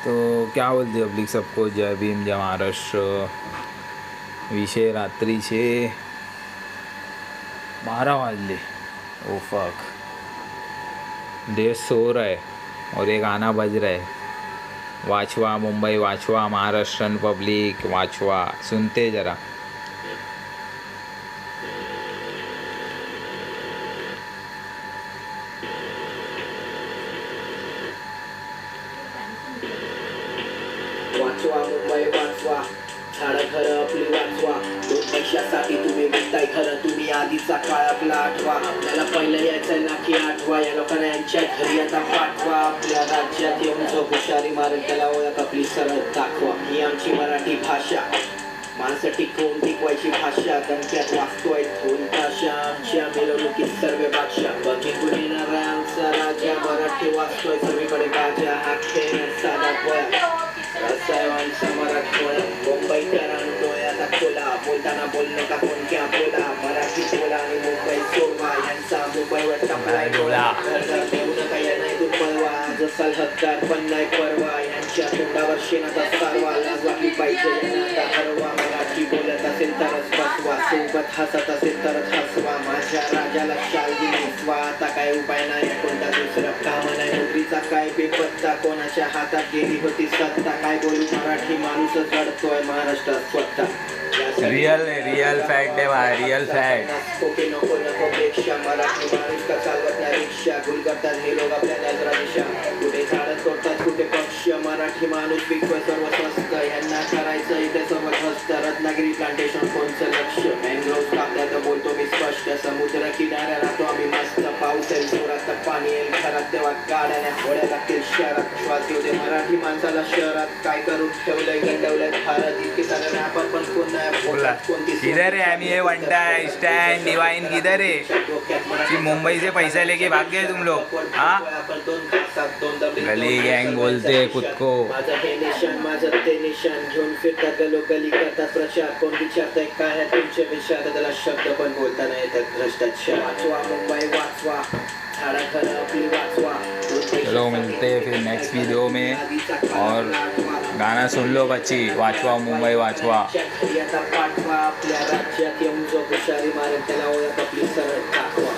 तो क्या बोलते पब्लिक सबको जय भीम जय महाराष्ट्र। विषय रात्रीचे 12 वाजले। ओ फक, देश सो रहा है और ये गाना बज रहा है, वाचवा मुंबई वाचवा महाराष्ट्रन पब्लिक वाचवा। सुनते जरा। वाचवा मुंबई वाचवा, झाडं खरं आपली वाचवा. 2 पैशासाठी तुम्ही विकताय खरं, तुम्ही आधीचा काळ आपला आठवा. आपल्याला पहिलं यायचं ना की आठवा, या लोकांना यांच्या घरी आता पाठवा. आपल्या राज्यात येऊन जो हुशारी मारेल त्याला ओळख आपली सरळ दाखवा. ही आमची मराठी भाषा, माणसं टिकवून टिकवायची भाषा. दणक्यात वाचतोय धोल ताशा, आमच्या मिरवणुकीत सर्व बादशा. बघितून येणारा आमचा राजा, मराठी वाचतोय सर्वीकडे गाजा. हा खेळ साधा गोळा, रसायवांचा मराठवाडा. मुंबईकरांना डोळ्याचा खोला, बोलताना बोलणं का कोण क्या बोला. मराठी बोला आणि मुंबई सोडवा, यांचा मुंबईवर टपलाय डोळा. घर देऊ नका या नाही दूर पळवा, जसा हद्दार पण नाही परवा. यांच्या तोंडावर शेणाचा सारवा, लाज वाटली पाहिजे यांना आता हरवा. मराठी बोलत असेल तरच बसवा, सोबत हसत असेल तरच हसवा. माझ्या राजाला शाल दिली स्वा, आता काय उपाय नाही कोणता दुसरा काम नाही. नोकरीचा काय बेपत्ता, कोणाच्या हातात गेली होती सत्ता. काय बोलू मराठी माणूसच घडतोय महाराष्ट्रात स्वतः. रियल फॅक्ट आहे भाई, रियल फॅक्ट. ओके नको नको पेक्षा मराठी माणूस का चालवत नाही रिक्षा. गुल करतात हे लोक आपल्या नजरा दिशा, कुठे झाडत करतात कुठे पक्ष. मराठी माणूस पिकतोय सर्व स्वस्त, यांना करायचं इथे सर्व हस्त. रत्नागिरी प्लांटेशन कोणचं लक्ष, मॅनग्रोव्ह कापल्यात बोलतो मी स्पष्ट. समुद्र किनाऱ्या राहतो आम्ही मस्त, पाऊस येईल जोरात पाणी येईल घरात, तेव्हा गाड्याने होड्या लागतील शहरात. श्वास घेऊ दे मराठी माणसाला शहरात, काय करून ठेवलंय गंडवलंय भारत. इतके सारे रॅपर पण कोण नाही बोलत. किधर है हम ये वंटा स्टैंड डिवाइन किधर है? मुंबई से पैसा लेके भाग गए तुम लोग। हाँ, गली गैंग बोलते खुद को. माझं हे निशान माझं ते निशान, घेऊन फिरतात गलोगली करतात प्रचार. कोण विचारतंय काय आहे तुमचे विचार, त्याला शब्द पण बोलताना येतात भ्रष्टाचार. वाचवा मुंबई वाचवा, झाडं खरं आपली वाचवा. चलो मिलते हैं फिर नेक्स्ट वीडियो में, और गाना सुन लो बच्ची, वाचवा मुंबई वाचवा. पाठवा, आपल्या राज्यात येऊन जो हुशारी मारेल त्याला ओळख आपली सरळ दाखवा.